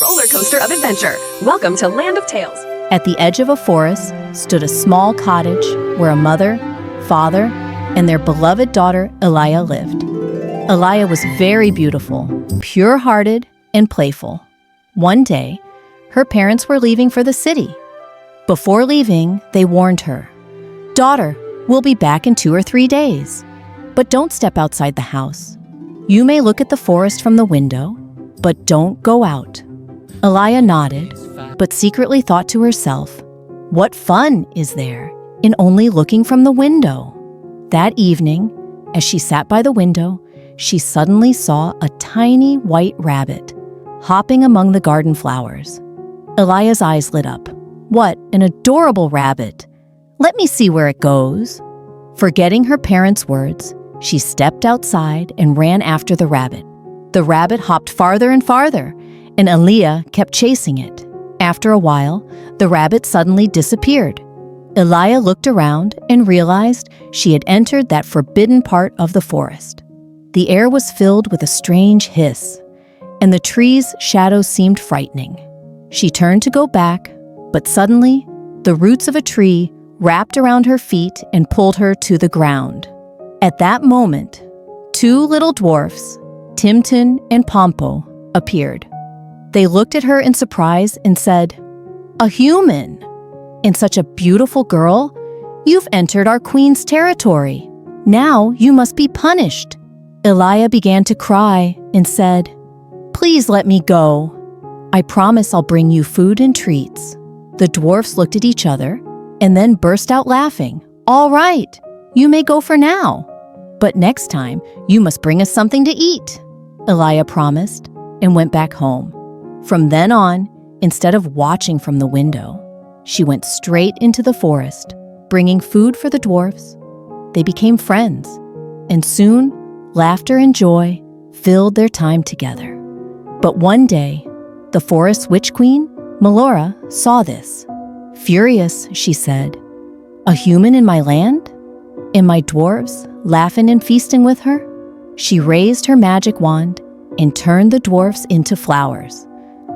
Roller coaster of adventure. Welcome to Land of Tales. At the edge of a forest stood a small cottage where a mother, father, and their beloved daughter, Elia, lived. Elia was very beautiful, pure-hearted, and playful. One day, her parents were leaving for the city. Before leaving, they warned her, "Daughter, we'll be back in 2 or 3 days. But don't step outside the house. You may look at the forest from the window, but don't go out." Elia nodded, but secretly thought to herself, "What fun is there in only looking from the window?" That evening, as she sat by the window, she suddenly saw a tiny white rabbit hopping among the garden flowers. Elia's eyes lit up. "What an adorable rabbit! Let me see where it goes." Forgetting her parents' words, she stepped outside and ran after the rabbit. The rabbit hopped farther and farther, and Elia kept chasing it. After a while, the rabbit suddenly disappeared. Elia looked around and realized she had entered that forbidden part of the forest. The air was filled with a strange hiss, and the trees' shadows seemed frightening. She turned to go back, but suddenly, the roots of a tree wrapped around her feet and pulled her to the ground. At that moment, 2 little dwarfs, Timton and Pompo, appeared. They looked at her in surprise and said, "A human! And such a beautiful girl? You've entered our queen's territory. Now you must be punished." Elia began to cry and said, "Please let me go. I promise I'll bring you food and treats." The dwarfs looked at each other and then burst out laughing. "All right, you may go for now. But next time, you must bring us something to eat," Elia promised and went back home. From then on, instead of watching from the window, she went straight into the forest, bringing food for the dwarfs. They became friends, and soon, laughter and joy filled their time together. But one day, the forest witch queen, Melora, saw this. Furious, she said, "A human in my land? And my dwarves laughing and feasting with her?" She raised her magic wand and turned the dwarfs into flowers,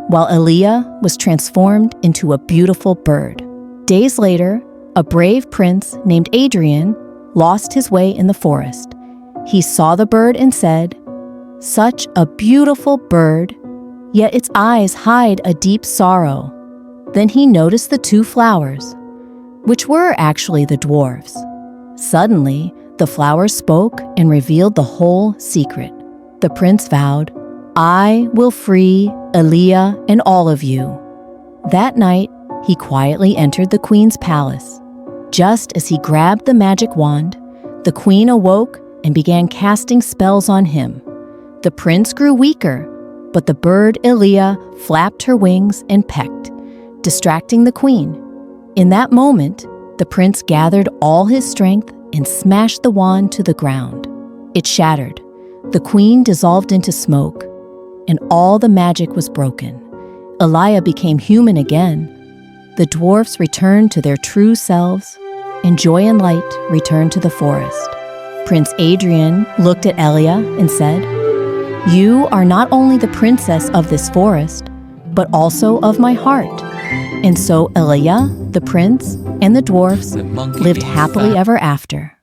while Elia was transformed into a beautiful bird. Days later, a brave prince named Adrian lost his way in the forest. He saw the bird and said, "Such a beautiful bird, yet its eyes hide a deep sorrow." Then he noticed the 2 flowers, which were actually the dwarfs. Suddenly, the flowers spoke and revealed the whole secret. The prince vowed, "I will free Elia and all of you." That night, he quietly entered the queen's palace. Just as he grabbed the magic wand, the queen awoke and began casting spells on him. The prince grew weaker, but the bird Elia flapped her wings and pecked, distracting the queen. In that moment, the prince gathered all his strength and smashed the wand to the ground. It shattered. The queen dissolved into smoke, and all the magic was broken. Elia became human again. The dwarfs returned to their true selves, and joy and light returned to the forest. Prince Adrian looked at Elia and said, "You are not only the princess of this forest, but also of my heart." And so Elia, the prince, and the dwarfs lived happily ever after.